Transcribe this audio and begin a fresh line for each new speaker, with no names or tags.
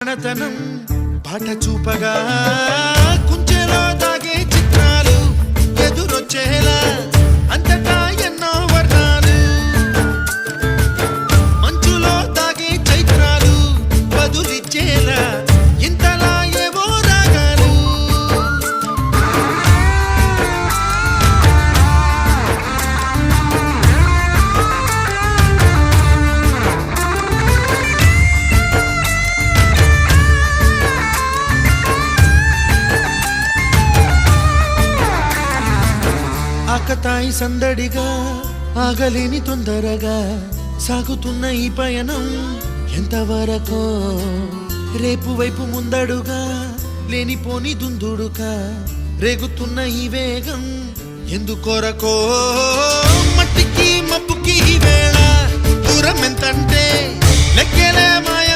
తనం పాట చూపగా కుంచెలో దాగే చిత్రాలు ఎదురొచ్చేలా అంతటా ఎన్నో వర్ణాలు మంచులో దాగే చైత్రాలు బదులిచ్చేలా ఇంతలా ఏవో రాగాలు ఆకతాయి సందడిగా ఆగలేని తొందరగా సాగుతున్న ఈ పయనం ఎంతవరకో రేపు వైపు ముందడుగా లేనిపోని దుందుడుగా రేగుతున్న ఈ వేగం ఎందుకొరకో మట్టికి మప్పుకి ఈ వేళ దూరం ఎంతంటే లెక్కలే మాయ